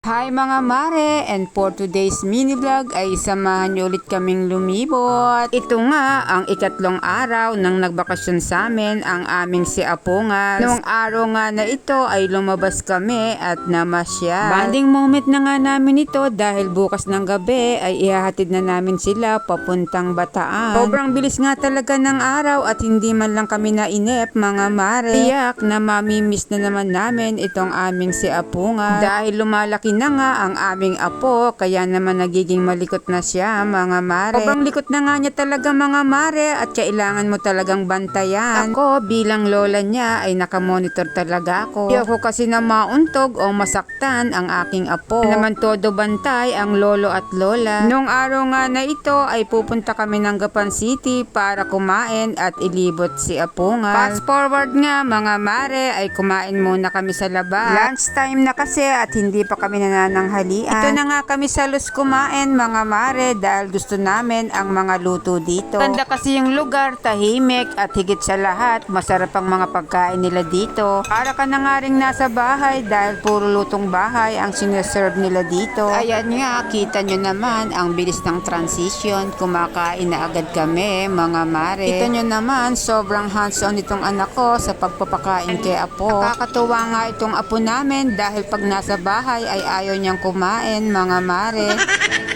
Hi mga mare, and for today's mini vlog ay samahan niyo ulit kaming lumibot. Ito nga ang ikatlong araw nang nagbakasyon sa amin ang aming si Apungas. Noong araw nga na ito ay lumabas kami at namasyal. Banding moment na nga namin ito dahil bukas ng gabi ay ihahatid na namin sila papuntang Bataan. Sobrang bilis nga talaga ng araw at hindi man lang kami nainip mga mare. Tiyak na mamimiss na naman namin itong aming si Apungas dahil lumalaki na nga ang aming apo, kaya naman nagiging malikot na siya mga mare. Sobrang likot na nga niya talaga mga mare at kailangan mo talagang bantayan. Ako bilang lola niya ay nakamonitor talaga ako. Di ako kasi na mauntog o masaktan ang aking apo. Naman todo bantay ang lolo at lola. Nung araw nga na ito ay pupunta kami ng Gapan City para kumain at ilibot si Apungas. Fast forward nga mga mare ay kumain muna kami sa labas. Lunch time na kasi at hindi pa kami nananghalian. Ito na nga kami sa Luz kumain mga mare dahil gusto namin ang mga luto dito. Ganda kasi yung lugar, tahimik at higit sa lahat masarap ang mga pagkain nila dito. Para ka na nga rin nasa bahay dahil puro lutong bahay ang sineserve nila dito. Ayan nga, kita nyo naman ang bilis ng transition. Kumakain na agad kami mga mare. Kita nyo naman sobrang hands-on itong anak ko sa pagpapakain kay apo. Nakakatuwa nga itong apo namin dahil pag nasa bahay ay ayaw niyang kumain mga mare.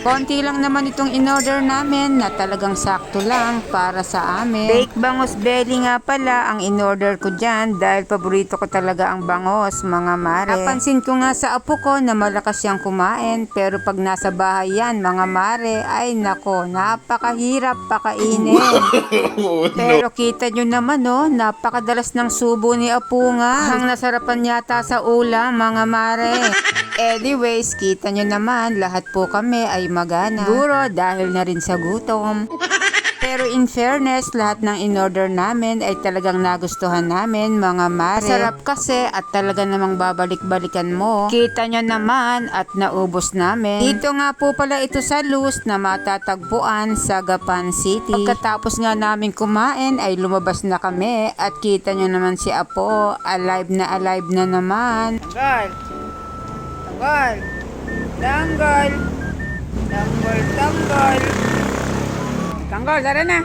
Konti lang naman itong in-order namin na talagang sakto lang para sa amin. Baked bangus belly nga pala ang in-order ko dyan dahil paborito ko talaga ang bangus mga mare. Napansin ko nga sa apo ko na malakas siyang kumain pero pag nasa bahay yan mga mare ay nako, napakahirap pakainin. Pero kita nyo naman napakadalas ng subo ni apo nga. Ang nasarapan yata sa ulam mga mare. Anyways, kita nyo naman, lahat po kami ay magana. Siguro dahil na rin sa gutom. Pero in fairness, lahat ng in-order namin ay talagang nagustuhan namin mga mare. Sarap kasi at talaga namang babalik-balikan mo. Kita nyo naman at naubos namin. Dito nga po pala ito sa Luz na matatagpuan sa Gapan City. Pagkatapos nga namin kumain ay lumabas na kami at kita nyo naman si Apo, alive na naman. Tanggal. Tanggal, tara na.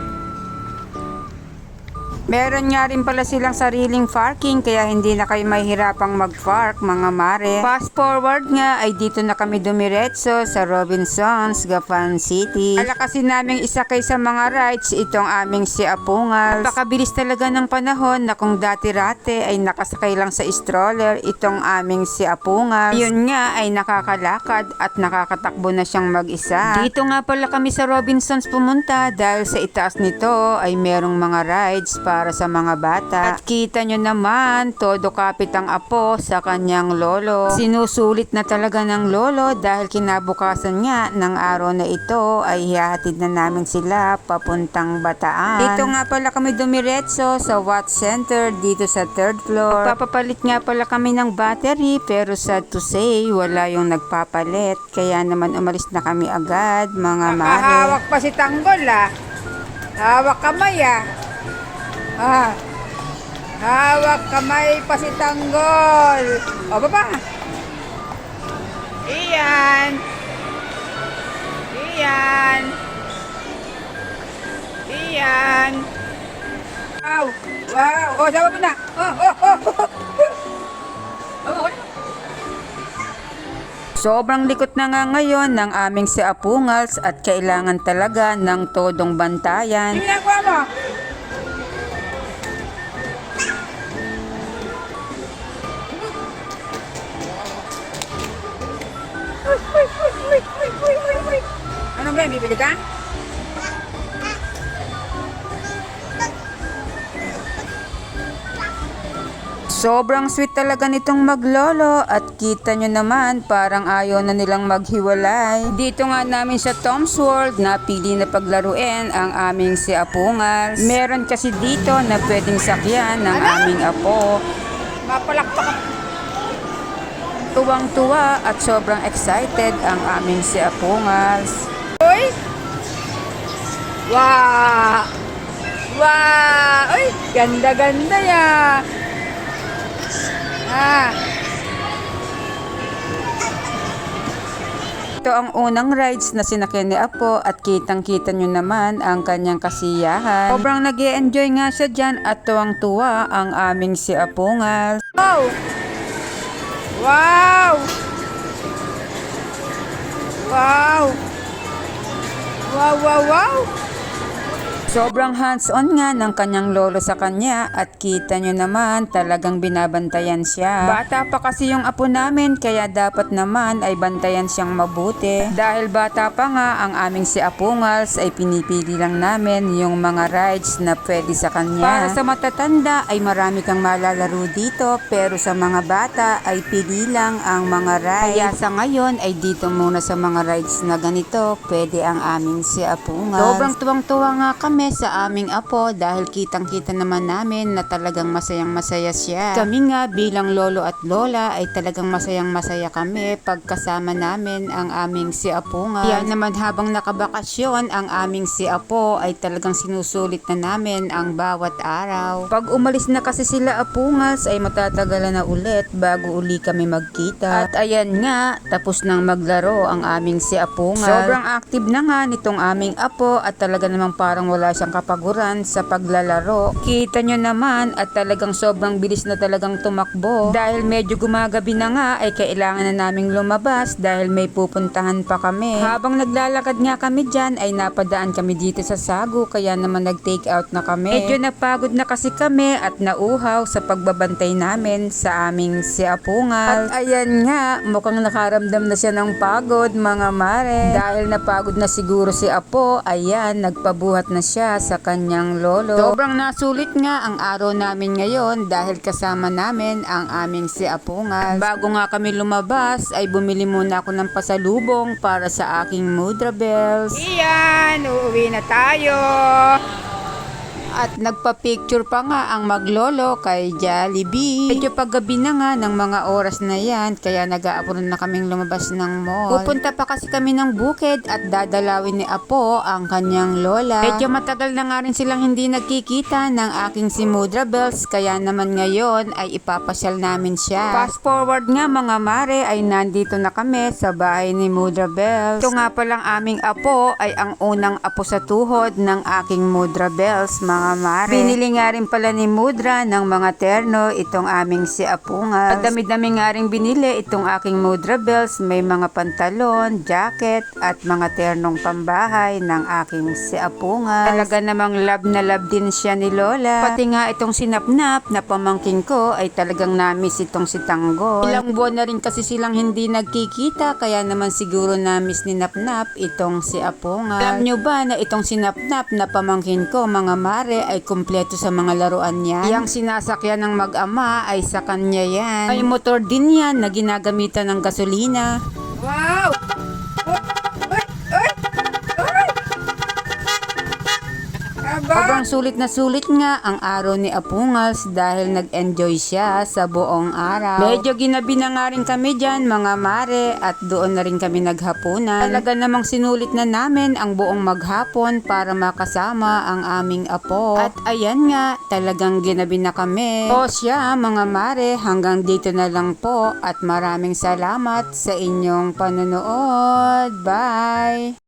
Meron nga rin pala silang sariling parking kaya hindi na kayo mahihirapang mag-park mga mare. Fast forward nga ay dito na kami dumiretso sa Robinsons, Gapan City. Ala kasi naming isakay sa mga rides itong aming si Apungas. Napakabilis talaga ng panahon na kung dati-rate ay nakasakay lang sa stroller itong aming si Apungas. Yun nga ay nakakalakad at nakakatakbo na siyang mag-isa. Dito nga pala kami sa Robinsons pumunta dahil sa itaas nito ay merong mga rides para sa mga bata. At kita nyo naman, todo kapit ang apo sa kanyang lolo. Sinusulit na talaga ng lolo dahil kinabukasan nga ng araw na ito ay hihahatid na namin sila papuntang Bataan. Dito nga pala kami dumiretso sa Watch Center dito sa 3rd floor. Papapalit nga pala kami ng battery pero sad to say wala yung nagpapalit. Kaya naman umalis na kami agad mga mare. Hawak pa si Tanggol Hawak kamay Hawak kamay pa si Tanggol. O baba. Iyan. Wow. O sama mo na. Sobrang likot na nga ngayon ng aming si Apungas at kailangan talaga ng todong bantayan. Hindi ginagawa mo. Ano ba, bibili ka? Sobrang sweet talaga nitong maglolo at kita nyo naman parang ayaw na nilang maghiwalay. Dito nga namin sa Tom's World napili na paglaruin ang aming si Apungas. Meron kasi dito na pwedeng sakyan ng aming apo. Mapalakpak. Tuwang-tuwa at sobrang excited ang aming si Apungas. Uy! Wow! Uy! Ganda-ganda yan! Ito ang unang rides na sinakyan ni Apo at kitang-kita nyo naman ang kanyang kasiyahan. Sobrang nag-e-enjoy nga siya dyan at tuwang-tuwa ang aming si Apungal. Wow! Wow! Wow! Wow, wow, wow! Sobrang hands-on nga ng kanyang lolo sa kanya at kita nyo naman talagang binabantayan siya. Bata pa kasi yung apo namin kaya dapat naman ay bantayan siyang mabuti. Dahil bata pa nga ang aming si Apungals ay pinipili lang namin yung mga rides na pwede sa kanya. Para sa matatanda ay marami kang malalaro dito pero sa mga bata ay pili lang ang mga rides. Kaya sa ngayon ay dito muna sa mga rides na ganito pwede ang aming si Apungals. Sobrang tuwang-tuwa nga kami sa aming apo dahil kitang-kita naman namin na talagang masayang-masaya siya. Kami nga bilang lolo at lola ay talagang masayang-masaya kami pagkasama namin ang aming si Apungal. Yan naman habang nakabakasyon ang aming si Apo ay talagang sinusulit na namin ang bawat araw. Pag umalis na kasi sila Apungals ay matatagalan na ulit bago uli kami magkita. At ayan nga, tapos nang maglaro ang aming si Apungal. Sobrang active na nga nitong aming apo at talaga namang parang wala siyang kapaguran sa paglalaro. Kita nyo naman at talagang sobrang bilis na talagang tumakbo. Dahil medyo gumagabi na nga ay kailangan na naming lumabas dahil may pupuntahan pa kami. Habang naglalakad nga kami dyan ay napadaan kami dito sa Sagu kaya naman nag-take out na kami. Medyo napagod na kasi kami at nauhaw sa pagbabantay namin sa aming si Apungal. At ayan nga, mukhang nakaramdam na siya ng pagod mga mare. Dahil napagod na siguro si Apo, ayan, nagpabuhat na siya sa kanyang lolo. Sobrang nasulit nga ang araw namin ngayon dahil kasama namin ang aming si Apungal. Bago nga kami lumabas ay bumili muna ako ng pasalubong para sa aking Mudra Bells. Iyan, uuwi na tayo. At nagpa-picture pa nga ang maglolo kay Jollibee. Medyo paggabi na nga ng mga oras na yan kaya nag-aapunan na kaming lumabas ng mall. Pupunta pa kasi kami ng bukid at dadalawin ni Apo ang kanyang lola. Medyo matagal na nga rin silang hindi nagkikita ng aking si Mudra Bells kaya naman ngayon ay ipapasyal namin siya. Fast forward nga mga mare ay nandito na kami sa bahay ni Mudra Bells. Ito nga palang aming Apo ay ang unang apo sa tuhod ng aking Mudra Bells mga mare. Binili nga rin pala ni Mudra ng mga terno itong aming si Apungal. At dami-dami nga rin binili itong aking Mudra Bells. May mga pantalon, jacket at mga ternong pambahay ng aking si Apungal. Talaga namang love na love din siya ni Lola. Pati nga itong sinapnap na pamangking ko ay talagang namiss itong si Tanggol. Ilang buwan na rin kasi silang hindi nagkikita kaya naman siguro namiss ni Napnap itong si Apungal. Alam nyo ba na itong sinapnap na pamangkin ko mga mare ay kumpleto sa mga laruan niya. Yang sinasakyan ng mag-ama ay sa kanya yan. May motor din yan na ginagamitan ng gasolina. Wow! Sobrang sulit nga ang araw ni Apungals dahil nag-enjoy siya sa buong araw. Medyo ginabi na nga rin kami dyan mga mare at doon na rin kami naghapunan. Talaga namang sinulit na namin ang buong maghapon para makasama ang aming apo. At ayan nga, talagang ginabi na kami. O siya mga mare, hanggang dito na lang po at maraming salamat sa inyong panonood. Bye!